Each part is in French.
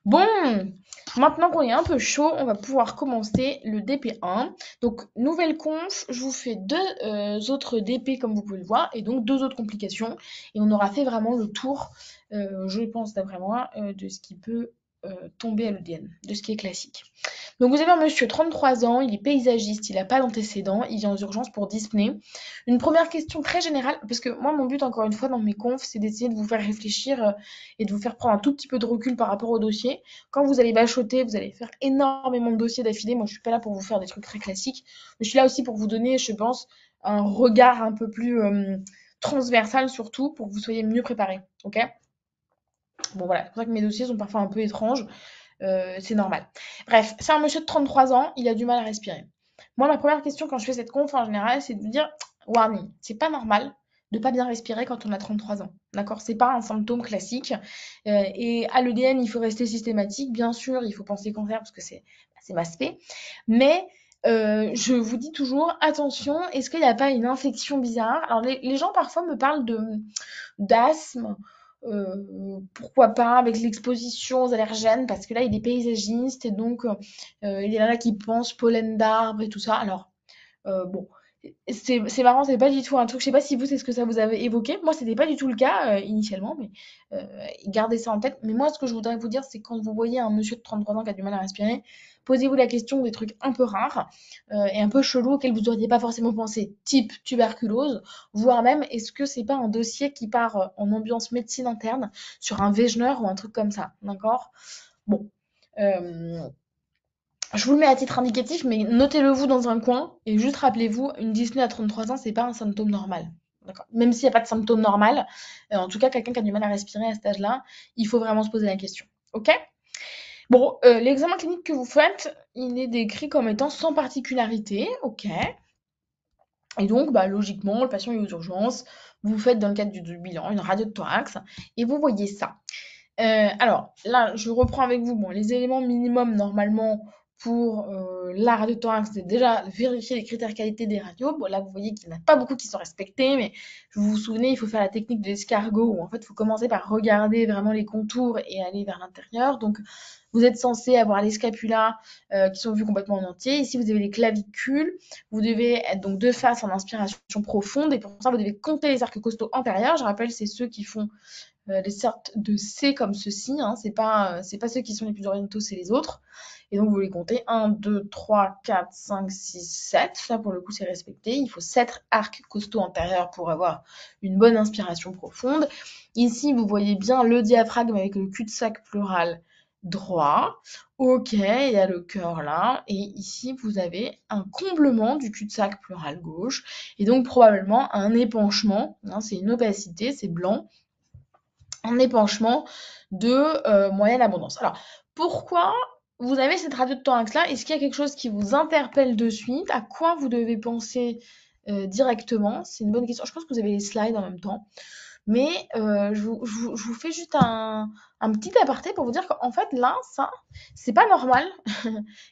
Bon, maintenant qu'on est un peu chaud, on va pouvoir commencer le DP1. Donc, nouvelle conf, je vous fais deux autres DP comme vous pouvez le voir, et donc deux autres complications. Et on aura fait vraiment le tour, je pense d'après moi, de ce qui peut tomber à l'EDN, de ce qui est classique. Donc vous avez un monsieur, 33 ans, il est paysagiste, il n'a pas d'antécédents, il vient aux urgences pour dyspnée. Une première question très générale, parce que moi mon but encore une fois dans mes confs, c'est d'essayer de vous faire réfléchir et de vous faire prendre un tout petit peu de recul par rapport au dossier. Quand vous allez bachoter, vous allez faire énormément de dossiers d'affilée. Moi je suis pas là pour vous faire des trucs très classiques, mais je suis là aussi pour vous donner, je pense, un regard un peu plus transversal surtout, pour que vous soyez mieux préparés. Ok? Bon voilà, c'est pour ça que mes dossiers sont parfois un peu étranges. C'est normal. Bref, c'est un monsieur de 33 ans, il a du mal à respirer. Moi, ma première question quand je fais cette conf en général, c'est de vous dire warning, c'est pas normal de pas bien respirer quand on a 33 ans. D'accord? C'est pas un symptôme classique. Et à l'EDN, il faut rester systématique. Bien sûr, il faut penser cancer parce que c'est ma spé. Mais je vous dis toujours, attention, est-ce qu'il n'y a pas une infection bizarre? Alors, les gens parfois me parlent d'asthme, pourquoi pas avec l'exposition aux allergènes, parce que là, il est paysagiste et donc il y en a qui pensent pollen d'arbre et tout ça. Alors, bon, c'est marrant, c'est pas du tout un truc. Je sais pas si vous, c'est ce que ça vous avait évoqué. Moi, c'était pas du tout le cas initialement, mais euh, gardez ça en tête. Mais moi, ce que je voudrais vous dire, c'est quand vous voyez un monsieur de 33 ans qui a du mal à respirer, posez-vous la question des trucs un peu rares et un peu chelous auxquels vous n'auriez pas forcément pensé, type tuberculose, voire même est-ce que c'est pas un dossier qui part en ambiance médecine interne sur un Wegener ou un truc comme ça, d'accord? Bon. Euh, je vous le mets à titre indicatif, mais notez-le vous dans un coin et juste rappelez-vous, une dyspnée à 33 ans, c'est pas un symptôme normal. D'accord. Même s'il n'y a pas de symptôme normal, en tout cas, quelqu'un qui a du mal à respirer à cet âge-là, il faut vraiment se poser la question. Ok? Bon, l'examen clinique que vous faites, il est décrit comme étant sans particularité. Ok. Et donc, bah, logiquement, le patient est aux urgences. Vous faites dans le cadre du bilan une radio de thorax et vous voyez ça. Alors là, je reprends avec vous bon, les éléments minimums normalement pour la radiothorax, c'est déjà vérifier les critères qualité des radios. Bon, là, vous voyez qu'il n'y en a pas beaucoup qui sont respectés, mais vous vous souvenez, il faut faire la technique de l'escargot où en fait, il faut commencer par regarder vraiment les contours et aller vers l'intérieur. Donc, vous êtes censé avoir les scapulas qui sont vus complètement en entier. Ici, vous avez les clavicules. Vous devez être donc de face en inspiration profonde et pour ça, vous devez compter les arcs costaux antérieurs. Je rappelle, c'est ceux qui font les sortes de C comme ceci, hein, c'est pas ceux qui sont les plus orientaux, c'est les autres. Et donc vous les comptez 1, 2, 3, 4, 5, 6, 7. Ça pour le coup c'est respecté. Il faut 7 arcs costaux antérieurs pour avoir une bonne inspiration profonde. Ici vous voyez bien le diaphragme avec le cul-de-sac pleural droit. Ok, il y a le cœur là. Et ici vous avez un comblement du cul-de-sac pleural gauche. Et donc probablement un épanchement. Hein, c'est une opacité, c'est blanc un épanchement de moyenne abondance. Alors, pourquoi vous avez cette radio de thorax-là? Est-ce qu'il y a quelque chose qui vous interpelle de suite? À quoi vous devez penser directement? C'est une bonne question. Je pense que vous avez les slides en même temps. Mais je vous fais juste un petit aparté pour vous dire qu'en fait, là, ça, c'est pas normal.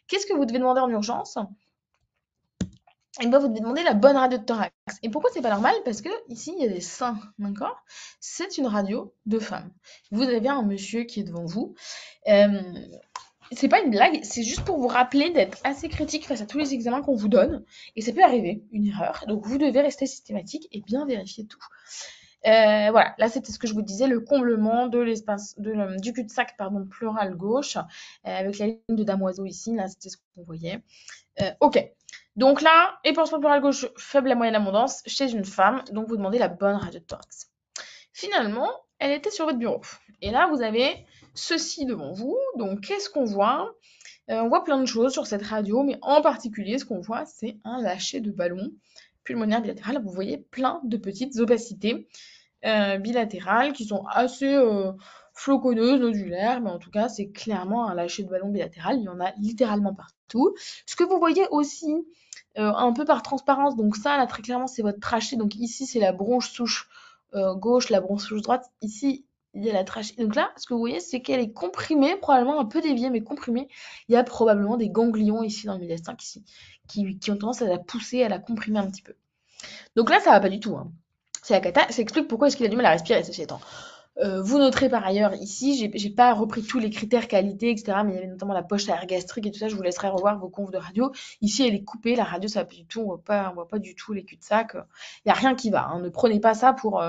Qu'est-ce que vous devez demander en urgence? Et ben, vous devez demander la bonne radio de thorax. Et pourquoi c'est pas normal? Parce que ici, il y a des seins, d'accord? C'est une radio de femme. Vous avez un monsieur qui est devant vous. Euh, c'est pas une blague, c'est juste pour vous rappeler d'être assez critique face à tous les examens qu'on vous donne. Et ça peut arriver, une erreur. Donc vous devez rester systématique et bien vérifier tout. Voilà, là c'était ce que je vous disais, le comblement de l'espace du cul-de-sac pardon, pleural gauche, avec la ligne de damoiseau ici, là c'était ce qu'on voyait. Ok. Donc là, épanchement pleural gauche, faible à moyenne abondance chez une femme. Donc vous demandez la bonne radio de thorax. Finalement, elle était sur votre bureau. Et là, vous avez ceci devant vous. Donc qu'est-ce qu'on voit? On voit plein de choses sur cette radio, mais en particulier, ce qu'on voit, c'est un lâcher de ballon pulmonaire bilatéral. Vous voyez plein de petites opacités bilatérales qui sont assez floconneuses, nodulaires, mais en tout cas, c'est clairement un lâcher de ballon bilatéral. Il y en a littéralement partout. Ce que vous voyez aussi un peu par transparence, donc ça, là, très clairement, c'est votre trachée. Donc ici, c'est la bronche souche gauche, la bronche souche droite. Ici, il y a la trachée. Donc là, ce que vous voyez, c'est qu'elle est comprimée, probablement un peu déviée, mais comprimée. Il y a probablement des ganglions ici dans le médiastin qui ont tendance à la pousser, à la comprimer un petit peu. Donc là, ça va pas du tout. Hein. C'est la cata. Ça explique pourquoi est-ce qu'il a du mal à respirer, ceci étant. Vous noterez par ailleurs ici, j'ai pas repris tous les critères qualité, etc. Mais il y avait notamment la poche à air gastrique et tout ça. Je vous laisserai revoir vos confs de radio. Ici, elle est coupée. La radio, ça va pas du tout. On voit pas du tout les cul-de-sac. Il y a rien qui va. Hein. Ne prenez pas ça pour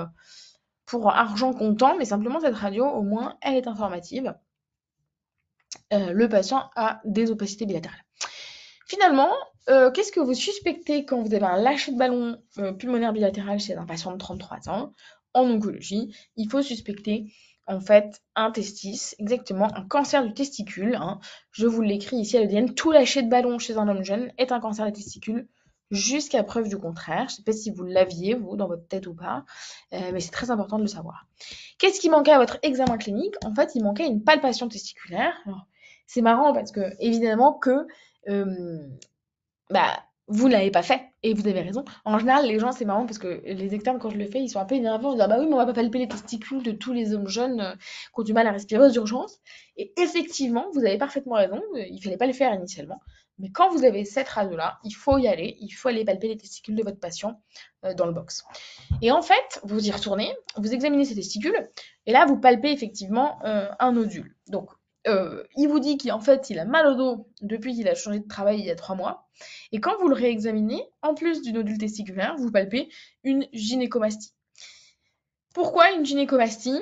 argent comptant, mais simplement cette radio, au moins, elle est informative. Le patient a des opacités bilatérales. Finalement, qu'est-ce que vous suspectez quand vous avez un lâcher de ballon pulmonaire bilatéral chez un patient de 33 ans en oncologie? Il faut suspecter en fait un testis, exactement un cancer du testicule. Hein. Je vous l'écris ici à l'EDN. Tout lâcher de ballon chez un homme jeune est un cancer des testicules jusqu'à preuve du contraire. Je ne sais pas si vous l'aviez, vous, dans votre tête ou pas, mais c'est très important de le savoir. Qu'est-ce qui manquait à votre examen clinique? En fait, il manquait une palpation testiculaire. Alors, c'est marrant parce que, évidemment, que vous ne l'avez pas fait et vous avez raison. En général, les gens, c'est marrant parce que les externes, quand je le fais, ils sont un peu énervés en disant bah oui, mais on va pas palper les testicules de tous les hommes jeunes qui ont du mal à respirer aux urgences. Et effectivement, vous avez parfaitement raison, il fallait pas le faire initialement. Mais quand vous avez cette radio-là, il faut y aller, il faut aller palper les testicules de votre patient dans le box. Et en fait, vous y retournez, vous examinez ces testicules, et là, vous palpez effectivement un nodule. Donc, il vous dit qu'en fait, il a mal au dos depuis qu'il a changé de travail il y a 3 mois. Et quand vous le réexaminez, en plus du nodule testiculaire, vous palpez une gynécomastie. Pourquoi une gynécomastie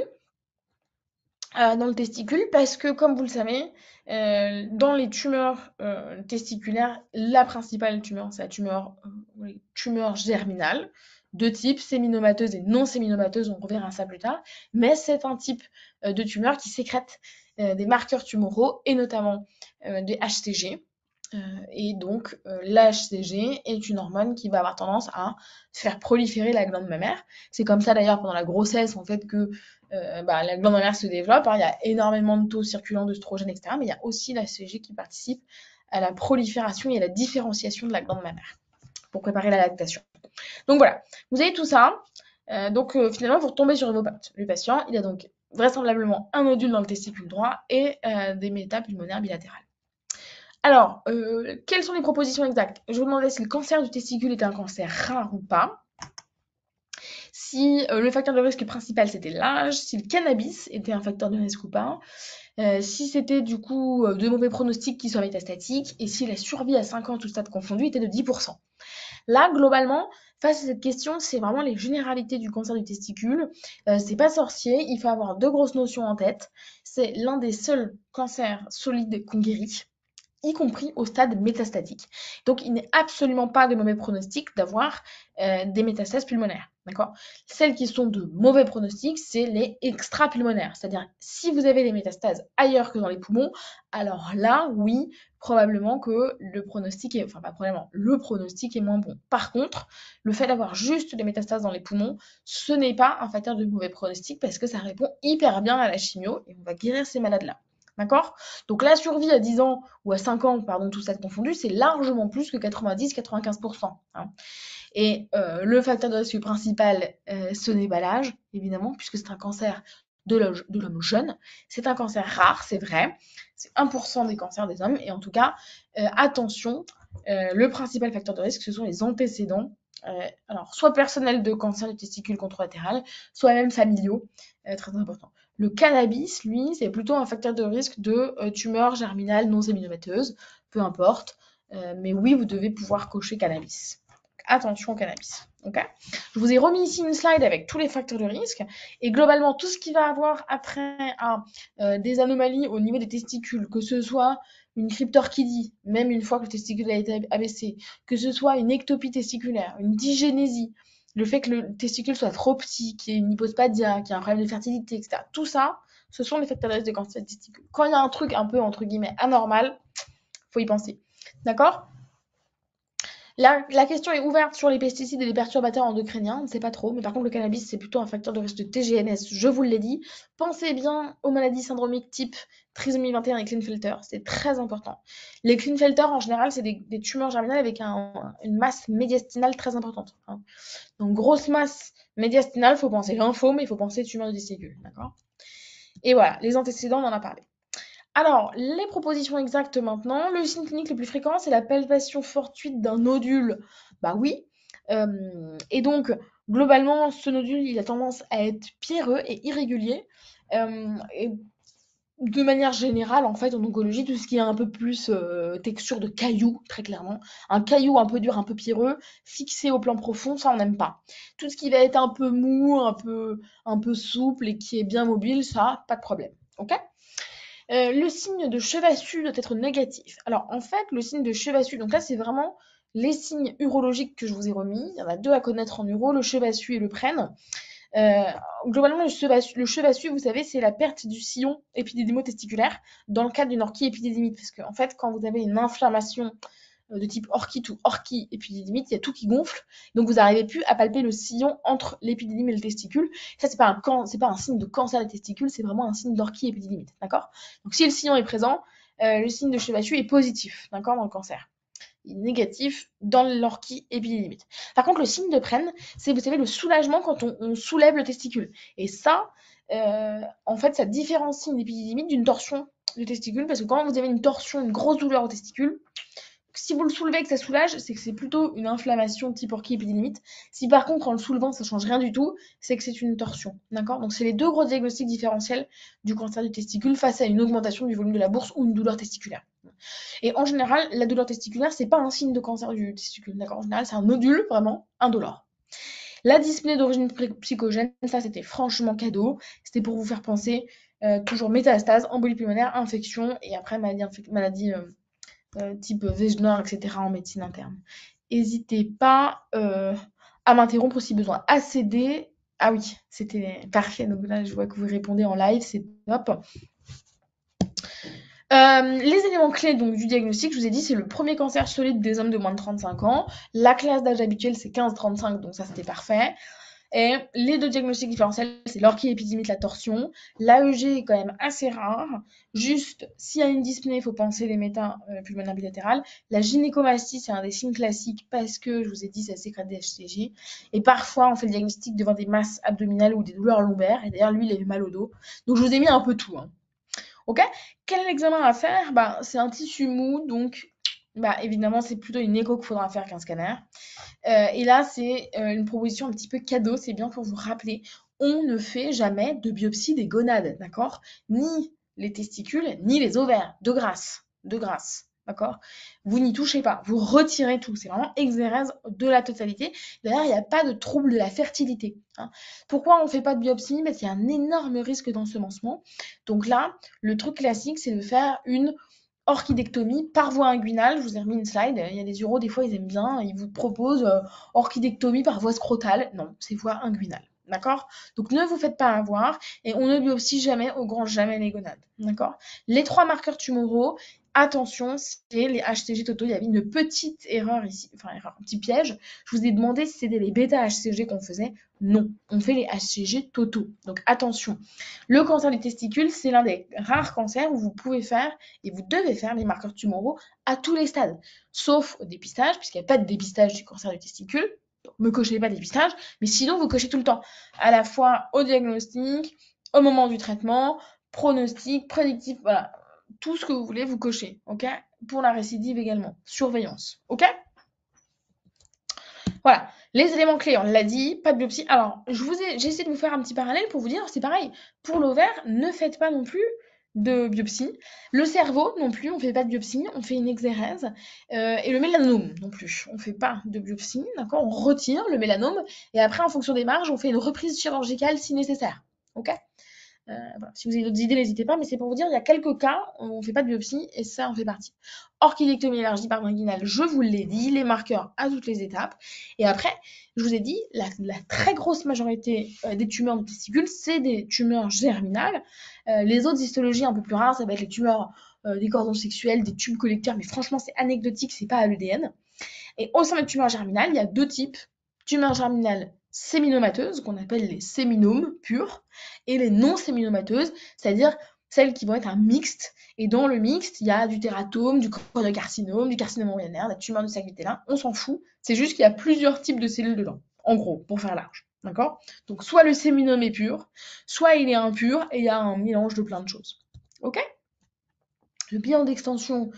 dans le testicule? Parce que, comme vous le savez, dans les tumeurs testiculaires, la principale tumeur, c'est la tumeur germinale, de type séminomateuse et non séminomateuse, on reverra ça plus tard, mais c'est un type de tumeur qui sécrète des marqueurs tumoraux et notamment des HCG. Et donc, l'HCG est une hormone qui va avoir tendance à faire proliférer la glande mammaire. C'est comme ça d'ailleurs pendant la grossesse en fait que la glande mammaire se développe. Hein. Il y a énormément de taux circulants d'œstrogènes, etc. Mais il y a aussi l'HCG qui participe à la prolifération et à la différenciation de la glande mammaire pour préparer la lactation. Donc voilà, vous avez tout ça. Finalement, vous retombez sur vos pattes. Le patient, il a donc vraisemblablement un nodule dans le testicule droit et des métapulmonaires bilatérales. Alors, quelles sont les propositions exactes? Je vous demandais si le cancer du testicule était un cancer rare ou pas, si le facteur de risque principal c'était l'âge, si le cannabis était un facteur de risque ou pas, si c'était du coup de mauvais pronostics qui soient métastatiques, et si la survie à 5 ans, tout stade confondu, était de 10%. Là, globalement, face à cette question, c'est vraiment les généralités du cancer du testicule. C'est pas sorcier, il faut avoir 2 grosses notions en tête. C'est l'un des seuls cancers solides qu'on guérit, y compris au stade métastatique. Donc, il n'est absolument pas de mauvais pronostic d'avoir des métastases pulmonaires. D'accord? Celles qui sont de mauvais pronostics, c'est les extra-pulmonaires. C'est-à-dire, si vous avez des métastases ailleurs que dans les poumons, alors là, oui, probablement que le pronostic est, enfin pas probablement, le pronostic est moins bon. Par contre, le fait d'avoir juste des métastases dans les poumons, ce n'est pas un facteur de mauvais pronostic parce que ça répond hyper bien à la chimio et on va guérir ces malades-là. D'accord? Donc la survie à 10 ans ou à 5 ans, pardon, tout ça confondu, c'est largement plus que 90-95%. Hein. Et le facteur de risque principal, ce n'est pas l'âge, évidemment, puisque c'est un cancer de l'homme jeune. C'est un cancer rare, c'est vrai. C'est 1% des cancers des hommes. Et en tout cas, attention, le principal facteur de risque, ce sont les antécédents. Alors, soit personnels de cancer du testicule contralatéral, soit même familiaux, très important. Le cannabis, lui, c'est plutôt un facteur de risque de tumeur germinale non séminomateuse, peu importe. Mais oui, vous devez pouvoir cocher cannabis. Attention au cannabis. Okay, je vous ai remis ici une slide avec tous les facteurs de risque et globalement tout ce qui va avoir attrait à des anomalies au niveau des testicules, que ce soit une cryptorchidie, même une fois que le testicule a été abaissé, que ce soit une ectopie testiculaire, une dygénésie, le fait que le testicule soit trop petit, qu'il y ait une hypospadia, qu'il y ait un problème de fertilité, etc. Tout ça, ce sont les facteurs de risque de cancer de testicule. Quand il y a un truc un peu entre guillemets anormal, faut y penser. D'accord ? La question est ouverte sur les pesticides et les perturbateurs endocriniens, on ne sait pas trop, mais par contre le cannabis c'est plutôt un facteur de risque de TGNS, je vous l'ai dit. Pensez bien aux maladies syndromiques type trisomie 21 et Klinefelter, c'est très important. Les Klinefelter en général c'est des tumeurs germinales avec une masse médiastinale très importante. Hein. Donc grosse masse médiastinale, il faut penser lymphome, mais il faut penser tumeur de testicule, d'accord? Et voilà, les antécédents on en a parlé. Alors, les propositions exactes maintenant. Le signe clinique le plus fréquent, c'est la palpation fortuite d'un nodule. Bah oui. Et donc, Globalement, ce nodule, il a tendance à être pierreux et irrégulier. Et de manière générale, en fait, en oncologie, tout ce qui est un peu plus texture de caillou, très clairement, un caillou un peu dur, un peu pierreux, fixé au plan profond, ça on n'aime pas. Tout ce qui va être un peu mou, un peu souple et qui est bien mobile, ça, pas de problème. Ok. Le signe de Chevassus doit être négatif. Alors en fait, le signe de Chevassus, donc là c'est vraiment les signes urologiques que je vous ai remis. Il y en a deux à connaître en uro, le Chevassus et le prène. Euh, Globalement, le chevassus, vous savez, c'est la perte du sillon épidédimo-testiculaire dans le cadre d'une orchie-épidédymite. Parce qu'en fait, quand vous avez une inflammation de type orchite ou orchie-épidédymite, il y a tout qui gonfle. Donc, vous n'arrivez plus à palper le sillon entre l'épididyme et le testicule. Ça, c'est pas un signe de cancer des testicules, c'est vraiment un signe d'orchie-épidédymite. D'accord. Donc, si le sillon est présent, le signe de chevassus est positif, d'accord, dans le cancer. Il est négatif dans l'orchie-épidédymite. Par contre, le signe de prenne, c'est, vous savez, le soulagement quand on soulève le testicule. Et ça, en fait, ça différencie une épidédymite d'une torsion du testicule, parce que quand vous avez une torsion, une grosse douleur au testicule, si vous le soulevez et que ça soulage, c'est que c'est plutôt une inflammation type orchie-épidédymite. Si par contre, en le soulevant, ça change rien du tout, c'est que c'est une torsion. D'accord. Donc, c'est les deux gros diagnostics différentiels du cancer du testicule face à une augmentation du volume de la bourse ou une douleur testiculaire. Et en général, la douleur testiculaire, c'est pas un signe de cancer du testicule. D'accord. En général, c'est un nodule vraiment indolore. La dyspnée d'origine psychogène, ça c'était franchement cadeau. C'était pour vous faire penser toujours métastase, embolie pulmonaire, infection et après maladie type Wegener, etc. en médecine interne. N'hésitez pas à m'interrompre si besoin. ACD, ah oui, c'était parfait. Donc là, je vois que vous répondez en live, c'est top. Les éléments clés donc, du diagnostic, je vous ai dit, c'est le premier cancer solide des hommes de moins de 35 ans. La classe d'âge habituelle, c'est 15-35, donc ça, c'était parfait. Et les deux diagnostics différentiels, c'est l'orchie-épidémite, la torsion. L'AEG est quand même assez rare. Juste, s'il y a une dyspnée, il faut penser les méta-pulmonaires bilatérales. La gynécomastie, c'est un des signes classiques parce que, je vous ai dit, ça sécrète des HCG. Et parfois, on fait le diagnostic devant des masses abdominales ou des douleurs lombaires. Et d'ailleurs, lui, il avait mal au dos. Donc, je vous ai mis un peu tout. Hein. Ok. Quel examen à faire? Bah, c'est un tissu mou, donc bah, évidemment, c'est plutôt une écho qu'il faudra faire qu'un scanner. Et là, c'est une proposition un petit peu cadeau, c'est bien pour vous rappeler. On ne fait jamais de biopsie des gonades, d'accord? Ni les testicules, ni les ovaires, de grâce, d'accord? Vous n'y touchez pas, vous retirez tout, c'est vraiment exérèse de la totalité. D'ailleurs, il n'y a pas de trouble de la fertilité. Hein. Pourquoi on ne fait pas de biopsie? Parce qu'il y a un énorme risque d'ensemencement. Donc là, le truc classique, c'est de faire une orchidectomie par voie inguinale. Je vous ai remis une slide. Il y a des uros, des fois, ils aiment bien. Ils vous proposent orchidectomie par voie scrotale. Non, c'est voie inguinale. D'accord. Donc ne vous faites pas avoir et on ne biopsie jamais, au grand jamais, les gonades. D'accord. Les trois marqueurs tumoraux, attention, c'est les HCG totaux. Il y avait une petite erreur ici, enfin erreur, un petit piège. Je vous ai demandé si c'était les bêta HCG qu'on faisait. Non, on fait les HCG totaux. Donc attention. Le cancer des testicules, c'est l'un des rares cancers où vous pouvez faire et vous devez faire les marqueurs tumoraux à tous les stades, sauf au dépistage, puisqu'il n'y a pas de dépistage du cancer du testicule. Donc, me cochez pas de dépistage, mais sinon vous cochez tout le temps, à la fois au diagnostic, au moment du traitement, pronostic, prédictif, voilà, tout ce que vous voulez, vous cochez, ok? Pour la récidive également, surveillance, ok? Voilà, les éléments clés, on l'a dit, pas de biopsie. Alors, j'ai essayé de vous faire un petit parallèle pour vous dire, c'est pareil, pour l'ovaire, ne faites pas non plus de biopsie. Le cerveau, non plus, on fait pas de biopsie, on fait une exérèse. Et le mélanome, non plus, on fait pas de biopsie, d'accord? On retire le mélanome, et après, en fonction des marges, on fait une reprise chirurgicale si nécessaire, ok? Voilà. Si vous avez d'autres idées, n'hésitez pas, mais c'est pour vous dire, il y a quelques cas où on ne fait pas de biopsie et ça en fait partie. Orchidectomie élargie par inguinale, je vous l'ai dit, les marqueurs à toutes les étapes. Et après, je vous ai dit, la très grosse majorité des tumeurs de testicules, c'est des tumeurs germinales. Les autres histologies un peu plus rares, ça va être les tumeurs des cordons sexuels, des tubes collecteurs, mais franchement, c'est anecdotique, c'est pas à l'EDN. Et au sein des tumeurs germinales, il y a deux types. Tumeurs germinales séminomateuses, qu'on appelle les séminomes purs, et les non séminomateuses, c'est-à-dire celles qui vont être un mixte. Et dans le mixte, il y a du tératome, du choriocarcinome, du carcinome embryonnaire, de la tumeur de Sac-Vitellin, on s'en fout. C'est juste qu'il y a plusieurs types de cellules dedans, en gros, pour faire large. D'accord. Donc soit le séminome est pur, soit il est impur, et il y a un mélange de plein de choses. Ok. le bilan d'extension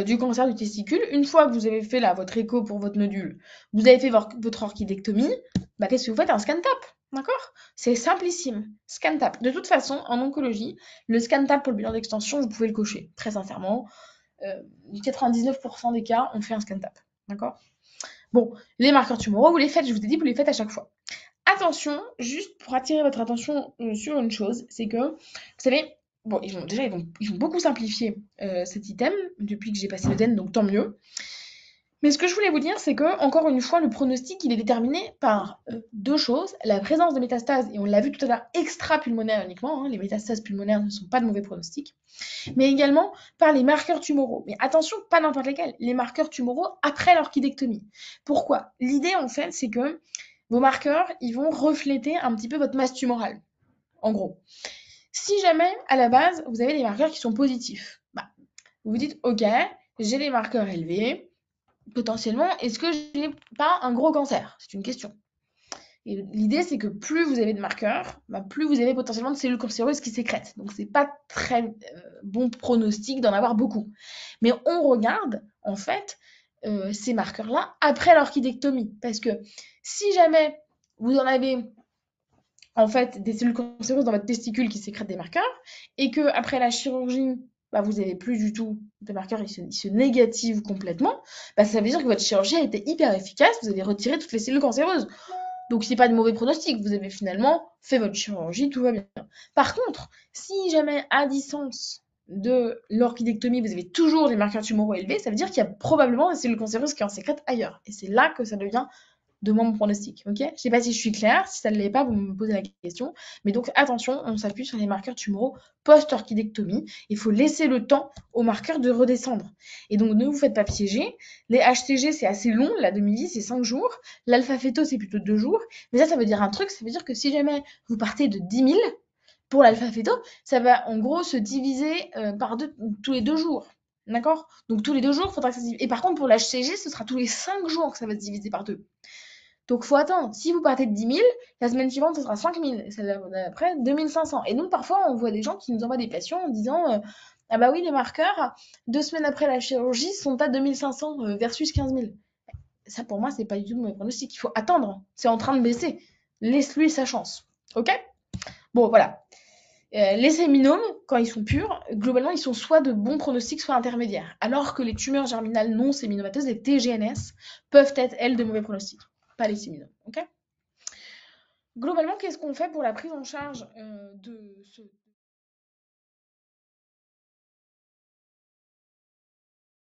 du cancer du testicule, une fois que vous avez fait là votre écho pour votre nodule, vous avez fait votre orchidectomie, bah, qu'est-ce que vous faites? Un scan-TAP, d'accord? C'est simplissime, scan-TAP. De toute façon, en oncologie, le scan-TAP pour le bilan d'extension, vous pouvez le cocher, très sincèrement. 99% des cas, on fait un scan-TAP, d'accord? Bon, les marqueurs tumoraux, vous les faites, je vous ai dit, vous les faites à chaque fois. Attention, juste pour attirer votre attention sur une chose, c'est que, vous savez, bon, ils vont beaucoup simplifier cet item depuis que j'ai passé l'Eden, donc tant mieux. Mais ce que je voulais vous dire, c'est que, encore une fois, le pronostic, il est déterminé par deux choses. La présence de métastases, et on l'a vu tout à l'heure, extra-pulmonaires uniquement, hein, les métastases pulmonaires ne sont pas de mauvais pronostics, mais également par les marqueurs tumoraux. Mais attention, pas n'importe lesquels, les marqueurs tumoraux après l'orchidectomie. Pourquoi? L'idée, en fait, c'est que vos marqueurs, ils vont refléter un petit peu votre masse tumorale, en gros. Si jamais, à la base, vous avez des marqueurs qui sont positifs, bah, vous vous dites, ok, j'ai des marqueurs élevés, potentiellement, est-ce que j'ai pas un gros cancer? C'est une question. Et l'idée, c'est que plus vous avez de marqueurs, bah, plus vous avez potentiellement de cellules cancéreuses qui sécrètent. Donc, c'est pas très bon pronostic d'en avoir beaucoup. Mais on regarde, en fait, ces marqueurs-là après l'orchidectomie. Parce que si jamais vous en avez en fait des cellules cancéreuses dans votre testicule qui sécrètent des marqueurs, et que après la chirurgie, bah, vous n'avez plus du tout de marqueurs, ils se négativent complètement, bah, ça veut dire que votre chirurgie a été hyper efficace, vous avez retiré toutes les cellules cancéreuses. Donc c'est pas de mauvais pronostic, vous avez finalement fait votre chirurgie, tout va bien. Par contre, si jamais à distance de l'orchidectomie, vous avez toujours des marqueurs tumoraux élevés, ça veut dire qu'il y a probablement des cellules cancéreuses qui en sécrètent ailleurs. Et c'est là que ça devient de mon pronostic, ok? Je sais pas si je suis claire, si ça ne l'est pas, vous me posez la question. Mais donc attention, on s'appuie sur les marqueurs tumoraux post-orchidectomie. Il faut laisser le temps aux marqueurs de redescendre. Et donc ne vous faites pas piéger. Les HCG, c'est assez long, la demi-vie, c'est 5 jours. L'alpha-féto, c'est plutôt 2 jours. Mais ça veut dire un truc, ça veut dire que si jamais vous partez de 10 000 pour l'alpha-féto, ça va en gros se diviser par deux, tous les 2 jours. D'accord? Donc tous les 2 jours, il faudra que ça se divise. Et par contre, pour l'HCG, ce sera tous les 5 jours que ça va se diviser par 2. Donc, faut attendre. Si vous partez de 10 000, la semaine suivante, ce sera 5 000. Et celle d'après, 2 500. Et donc, parfois, on voit des gens qui nous envoient des patients en disant ah bah oui, les marqueurs, 2 semaines après la chirurgie, sont à 2 500 versus 15 000. Ça, pour moi, c'est pas du tout de mon pronostic. Il faut attendre. C'est en train de baisser. Laisse-lui sa chance. Ok? Bon, voilà. Les séminomes, quand ils sont purs, globalement, ils sont soit de bons pronostics, soit intermédiaires. Alors que les tumeurs germinales non séminomateuses, les TGNS, peuvent être, elles, de mauvais pronostics. Pas les séminomes. Ok? Globalement, qu'est-ce qu'on fait pour la prise en charge de ce